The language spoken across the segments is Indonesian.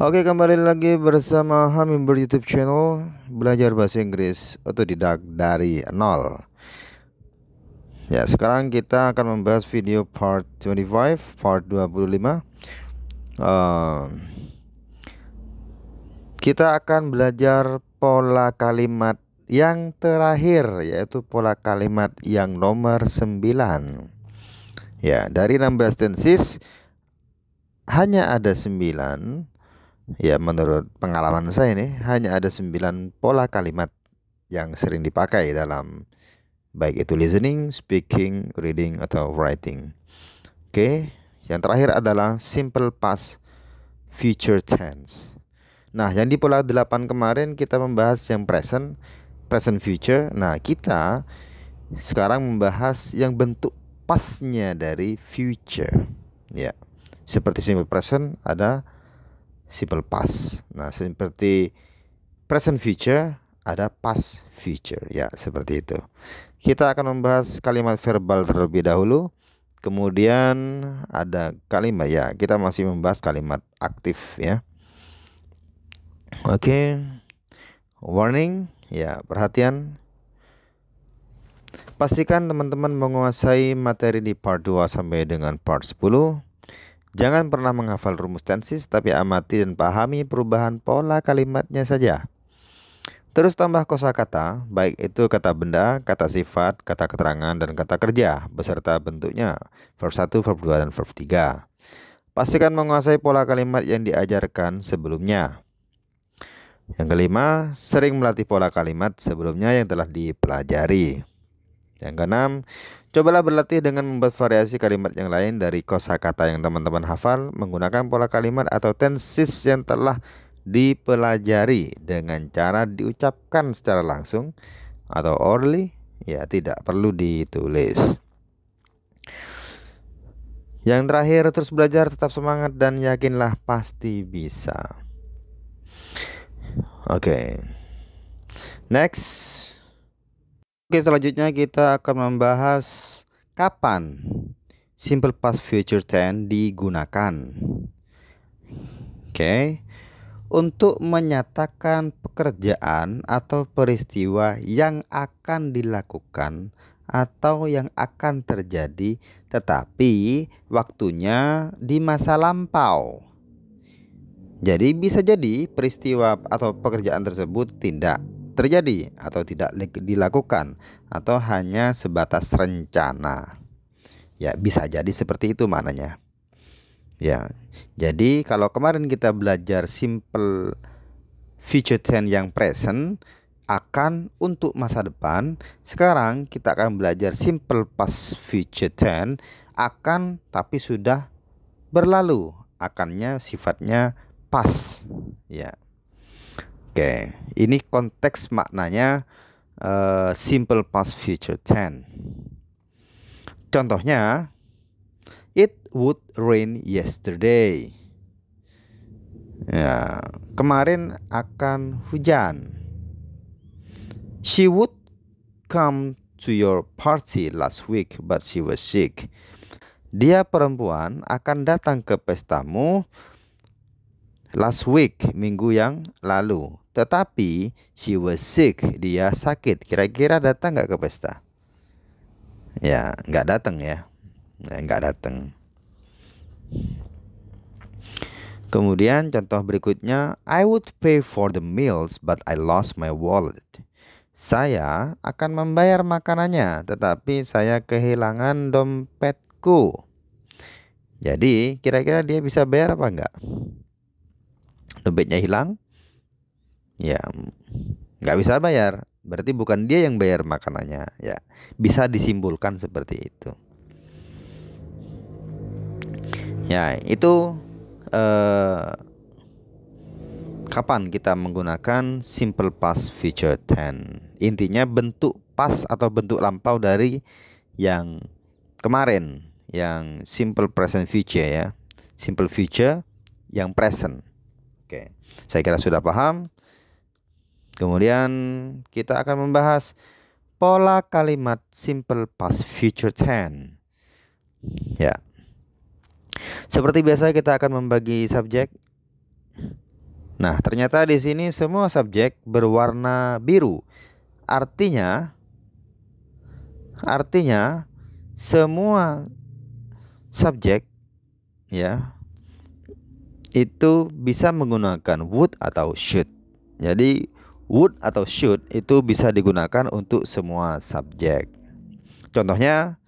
Oke, kembali lagi bersama Hummingbird YouTube channel belajar bahasa Inggris otodidak dari nol. Ya, sekarang kita akan membahas video part 25, part 25. Kita akan belajar pola kalimat yang terakhir, yaitu pola kalimat yang nomor 9. Ya, dari 16 tenses hanya ada 9. Ya, menurut pengalaman saya nih, hanya ada 9 pola kalimat yang sering dipakai dalam baik itu listening, speaking, reading, atau writing. Oke, yang terakhir adalah simple past future tense. Nah, yang di pola 8 kemarin kita membahas yang present, present future. Nah, kita sekarang membahas yang bentuk pastnya dari future. Ya, seperti simple present ada simple past. Nah, seperti present future ada past future. Ya, seperti itu. Kita akan membahas kalimat verbal terlebih dahulu. Kemudian ada kalimat, ya, kita masih membahas kalimat aktif, ya. Oke. Warning, ya, perhatian. Pastikan teman-teman menguasai materi di part 2 sampai dengan part 10. Jangan pernah menghafal rumus tenses, tapi amati dan pahami perubahan pola kalimatnya saja. Terus tambah kosakata, baik itu kata benda, kata sifat, kata keterangan, dan kata kerja, beserta bentuknya, verb 1, verb 2, dan verb 3. Pastikan menguasai pola kalimat yang diajarkan sebelumnya. Yang kelima, sering melatih pola kalimat sebelumnya yang telah dipelajari. Yang keenam, cobalah berlatih dengan membuat variasi kalimat yang lain dari kosakata yang teman-teman hafal menggunakan pola kalimat atau tenses yang telah dipelajari dengan cara diucapkan secara langsung atau orally, ya, tidak perlu ditulis. Yang terakhir, terus belajar, tetap semangat, dan yakinlah pasti bisa. Oke. Next. Oke, selanjutnya kita akan membahas kapan simple past future tense digunakan. Oke. Untuk menyatakan pekerjaan atau peristiwa yang akan dilakukan atau yang akan terjadi tetapi waktunya di masa lampau. Jadi bisa jadi peristiwa atau pekerjaan tersebut tidak terjadi atau tidak dilakukan atau hanya sebatas rencana. Ya, bisa jadi seperti itu maknanya. Ya. Jadi kalau kemarin kita belajar simple future tense yang present akan untuk masa depan, sekarang kita akan belajar simple past future tense akan tapi sudah berlalu, akannya sifatnya past, ya. Oke, ini konteks maknanya simple past future tense. Contohnya, it would rain yesterday. Ya, kemarin akan hujan. She would come to your party last week, but she was sick. Dia perempuan akan datang ke pestamu last week, minggu yang lalu. Tetapi she was sick, dia sakit. Kira-kira datang nggak ke pesta? Ya, nggak datang, ya. Nggak datang. Kemudian contoh berikutnya, I would pay for the meals but I lost my wallet. Saya akan membayar makanannya, tetapi saya kehilangan dompetku. Jadi kira-kira dia bisa bayar apa enggak? Dompetnya hilang? Ya, nggak bisa bayar. Berarti bukan dia yang bayar makanannya. Ya, bisa disimpulkan seperti itu. Ya, itu kapan kita menggunakan simple past future tense. Intinya bentuk past atau bentuk lampau dari yang kemarin, yang simple present future, ya. Simple future yang present. Oke, saya kira sudah paham. Kemudian kita akan membahas pola kalimat simple past future tense. Ya. Seperti biasa kita akan membagi subjek. Nah, ternyata di sini semua subjek berwarna biru. Artinya semua subjek ya itu bisa menggunakan would atau should. Jadi would atau should itu bisa digunakan untuk semua subjek. Contohnya,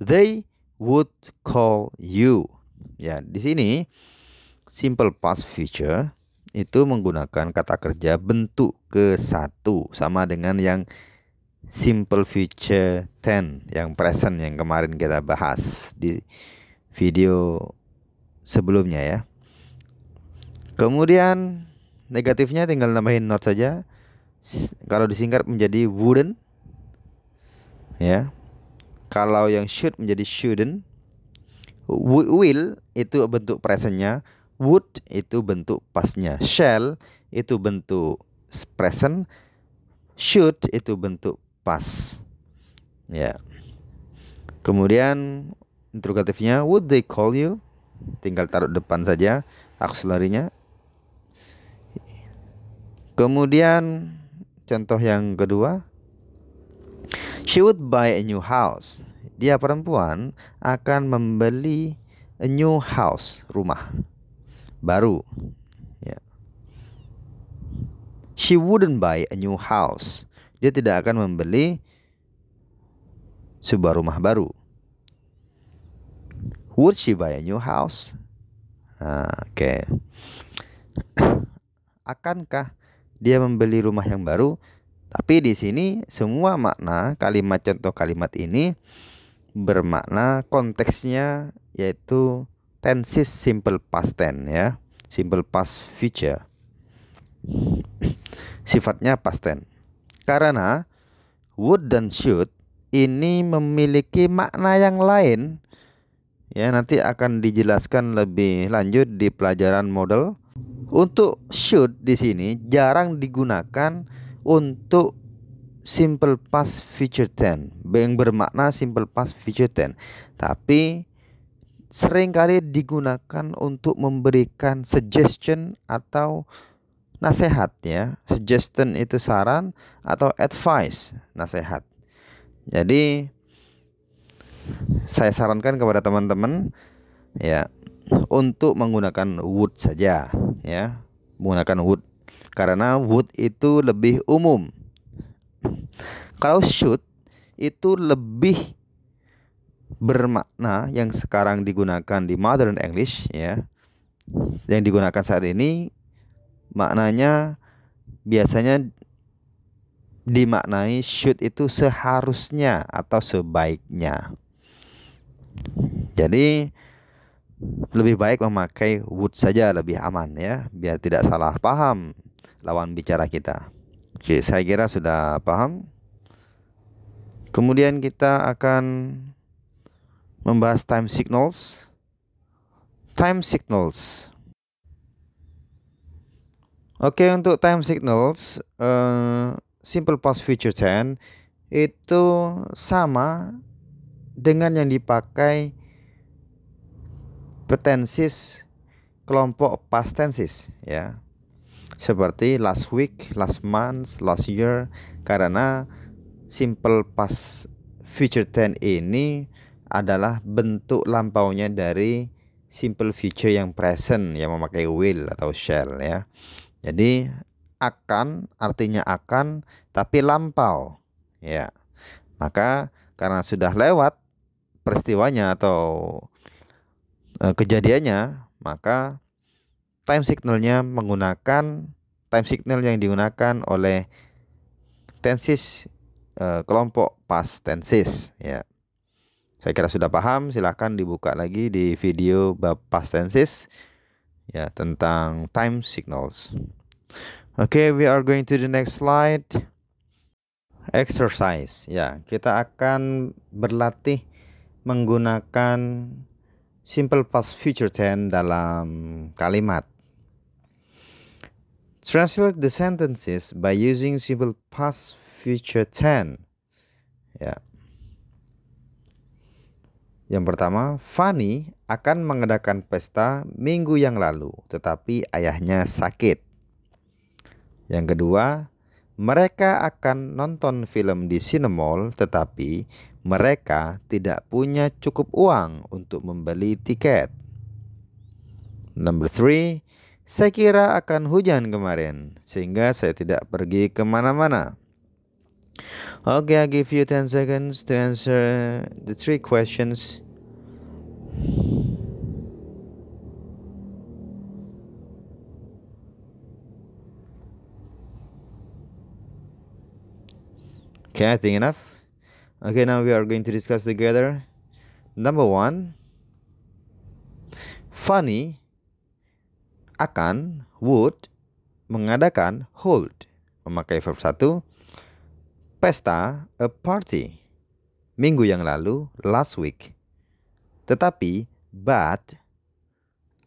they would call you. Ya, di sini simple past future itu menggunakan kata kerja bentuk ke-1 sama dengan yang simple future tense yang present yang kemarin kita bahas di video sebelumnya ya. Kemudian negatifnya tinggal nambahin not saja. Kalau disingkat menjadi wouldn't ya. Kalau yang should menjadi shouldn't. Will itu bentuk presentnya, would itu bentuk pastnya, shall itu bentuk present, should itu bentuk past ya. Kemudian interrogatifnya, would they call you, tinggal taruh depan saja auxiliary-nya. Kemudian contoh yang kedua, she would buy a new house. Dia perempuan akan membeli a new house, rumah baru ya. She wouldn't buy a new house. Dia tidak akan membeli sebuah rumah baru. Would she buy a new house? Oke. Akankah dia membeli rumah yang baru? Tapi di sini semua makna kalimat contoh kalimat ini bermakna konteksnya yaitu tenses simple past tense ya, simple past future. Sifatnya past tense. Karena would dan should ini memiliki makna yang lain ya, nanti akan dijelaskan lebih lanjut di pelajaran model. Untuk should di sini jarang digunakan untuk simple past future tense yang bermakna simple past future tense, tapi seringkali digunakan untuk memberikan suggestion atau nasihat ya. Suggestion itu saran atau advice, nasihat. Jadi saya sarankan kepada teman-teman ya untuk menggunakan would saja ya, menggunakan would karena would itu lebih umum. Kalau should itu lebih bermakna yang sekarang digunakan di modern English ya, yang digunakan saat ini maknanya biasanya dimaknai should itu seharusnya atau sebaiknya. Jadi lebih baik memakai would saja, lebih aman ya, biar tidak salah paham lawan bicara kita. Oke, saya kira sudah paham. Kemudian kita akan membahas time signals. Time signals. Oke, untuk time signals simple past future tense itu sama dengan yang dipakai tenses kelompok past tenses ya. Seperti last week, last month, last year, karena simple past future tense ini adalah bentuk lampaunya dari simple future yang present yang memakai will atau shall ya. Jadi akan artinya akan tapi lampau ya. Maka karena sudah lewat peristiwanya atau kejadiannya, maka time signalnya menggunakan time signal yang digunakan oleh tenses kelompok past tenses ya. Saya kira sudah paham. Silahkan dibuka lagi di video bab past tenses ya tentang time signals. Okay, we are going to the next slide. Exercise ya, kita akan berlatih menggunakan simple past future tense dalam kalimat. Translate the sentences by using simple past future tense. Ya. Yang pertama, Fanny akan mengadakan pesta minggu yang lalu, tetapi ayahnya sakit. Yang kedua, mereka akan nonton film di Cinemall, tetapi mereka tidak punya cukup uang untuk membeli tiket. Number 3, saya kira akan hujan kemarin, sehingga saya tidak pergi kemana-mana. Okay, I'll give you 10 seconds to answer the 3 questions. Okay, I think enough. Okay, now we are going to discuss together. Number 1, Fanny akan, would, mengadakan, hold, memakai verb 1. Pesta, a party, minggu yang lalu, last week. Tetapi, but,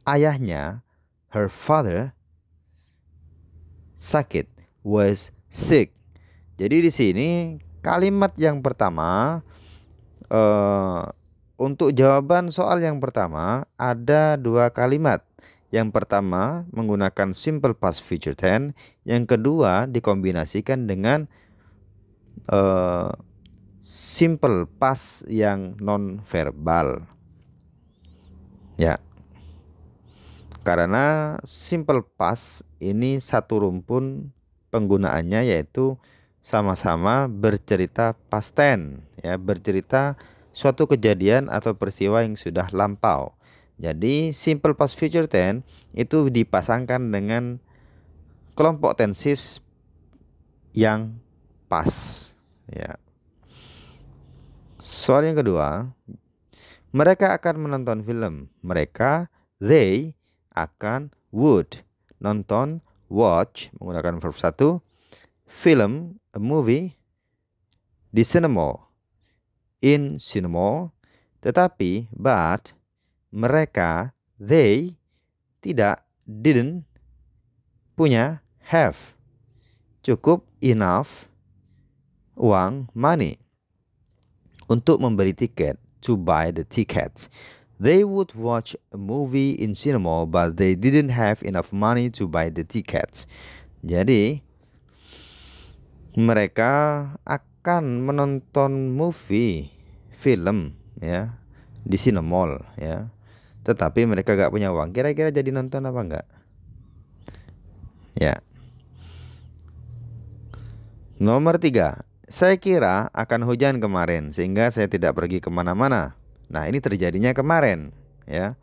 ayahnya, her father, sakit, was sick. Jadi di sini kalimat yang pertama, untuk jawaban soal yang pertama ada 2 kalimat. Yang pertama menggunakan simple past future tense, yang kedua dikombinasikan dengan simple past yang non verbal. Ya. Karena simple past ini satu rumpun penggunaannya, yaitu sama-sama bercerita past tense, ya, bercerita suatu kejadian atau peristiwa yang sudah lampau. Jadi simple past future tense itu dipasangkan dengan kelompok tenses yang pas, ya. Soal yang kedua, mereka akan menonton film. Mereka, they, akan, would, nonton, watch, menggunakan verb 1. Film, a movie, di cinema, in cinema. Tetapi, but, mereka, they, tidak, didn't, punya, have, cukup, enough, uang, money, untuk membeli tiket, to buy the tickets. They would watch a movie in cinema, but they didn't have enough money to buy the tickets. Jadi mereka akan menonton movie, film, ya, di Cinemall, ya. Tetapi mereka gak punya uang. Kira-kira jadi nonton apa enggak? Ya. Nomor 3, saya kira akan hujan kemarin, sehingga saya tidak pergi kemana-mana. Nah, ini terjadinya kemarin, ya.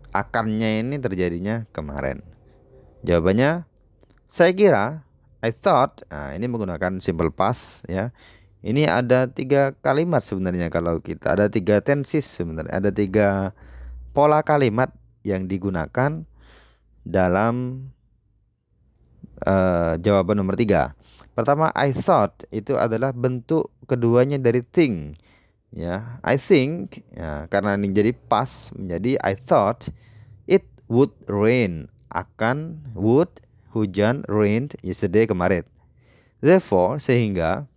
Akannya ini terjadinya kemarin. Jawabannya, saya kira, I thought. Nah, ini menggunakan simple past, ya. Ini ada 3 kalimat sebenarnya. Kalau kita ada 3 tenses sebenarnya, ada 3 pola kalimat yang digunakan dalam jawaban nomor 3. Pertama, I thought itu adalah bentuk keduanya dari think, ya. I think, ya, karena ini jadi past, menjadi I thought it would rain, akan, would, hujan, rained yesterday, kemarin. Therefore, sehingga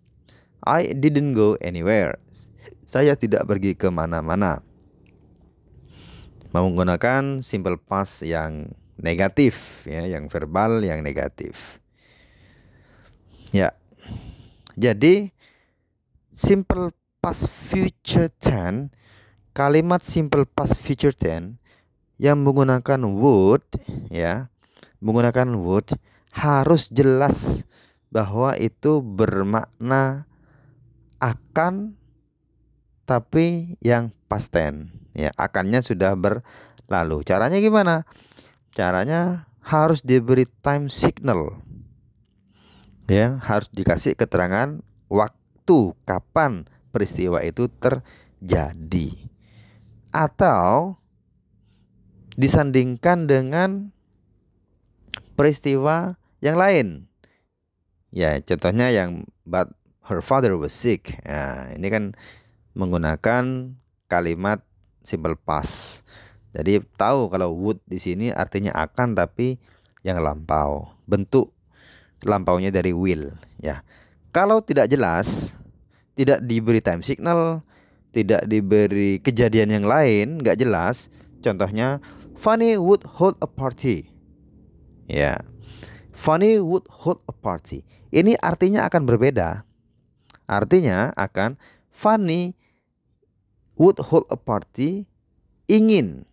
I didn't go anywhere, saya tidak pergi ke mana-mana. Menggunakan simple past yang negatif, ya, yang verbal yang negatif. Ya. Jadi simple past future tense, kalimat simple past future tense yang menggunakan would, ya, menggunakan would harus jelas bahwa itu bermakna akan, tapi yang past tense, ya, akannya sudah berlalu. Caranya gimana? Caranya harus diberi time signal, ya, harus dikasih keterangan waktu kapan peristiwa itu terjadi, atau disandingkan dengan peristiwa yang lain. Ya, contohnya yang but her father was sick. Nah, ini kan menggunakan kalimat simple past. Jadi tahu kalau would di sini artinya akan, tapi yang lampau. Bentuk lampaunya dari will, ya. Kalau tidak jelas, tidak diberi time signal, tidak diberi kejadian yang lain, nggak jelas. Contohnya, Fanny would hold a party. Ya, Fanny would hold a party. Ini artinya akan berbeda. Artinya akan Fanny would hold a party, ingin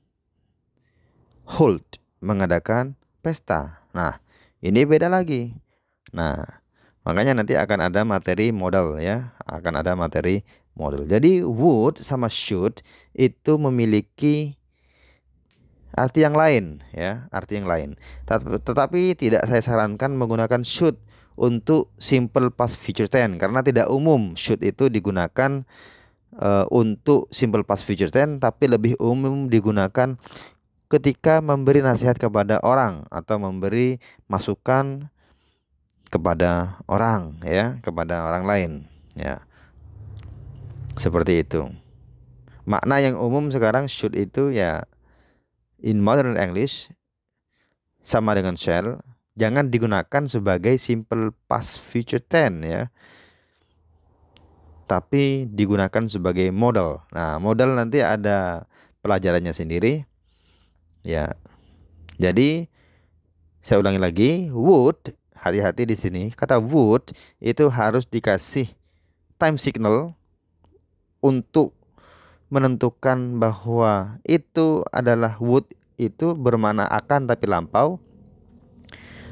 hold, mengadakan pesta. Nah, ini beda lagi. Nah, makanya nanti akan ada materi modal ya, akan ada materi modal. Jadi would sama should itu memiliki arti yang lain ya, arti yang lain. Tetapi tidak saya sarankan menggunakan should untuk simple past future tense karena tidak umum should itu digunakan untuk simple past future tense, tapi lebih umum digunakan ketika memberi nasihat kepada orang atau memberi masukan kepada orang ya, kepada orang lain ya. Seperti itu. Makna yang umum sekarang should itu ya in modern English sama dengan shall, jangan digunakan sebagai simple past future tense ya, tapi digunakan sebagai modal. Nah, modal nanti ada pelajarannya sendiri ya. Jadi saya ulangi lagi, would, hati-hati di sini. Kata would itu harus dikasih time signal untuk menentukan bahwa itu adalah would itu bermakna akan tapi lampau,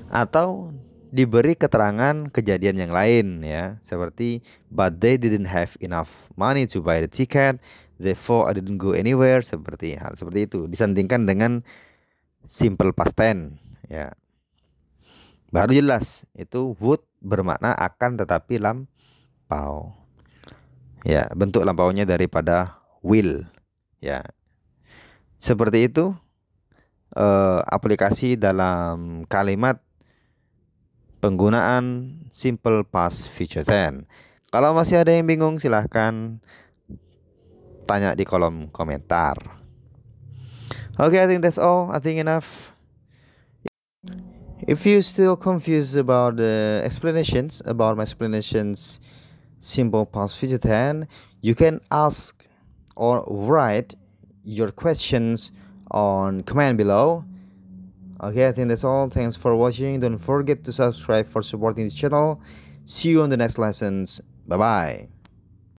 atau diberi keterangan kejadian yang lain ya, seperti but they didn't have enough money to buy the ticket, therefore I didn't go anywhere, seperti hal seperti itu disandingkan dengan simple past tense ya. Baru jelas itu would bermakna akan tetapi lampau ya, bentuk lampaunya daripada will ya. Seperti itu aplikasi dalam kalimat penggunaan simple past future tense. Kalau masih ada yang bingung silahkan tanya di kolom komentar. Okay, I think that's all. I think enough. If you still confused about the explanations, about my explanations simple past future tense, you can ask or write your questions on comment below. Okay, I think that's all. Thanks for watching. Don't forget to subscribe for supporting this channel. See you on the next lessons. Bye bye.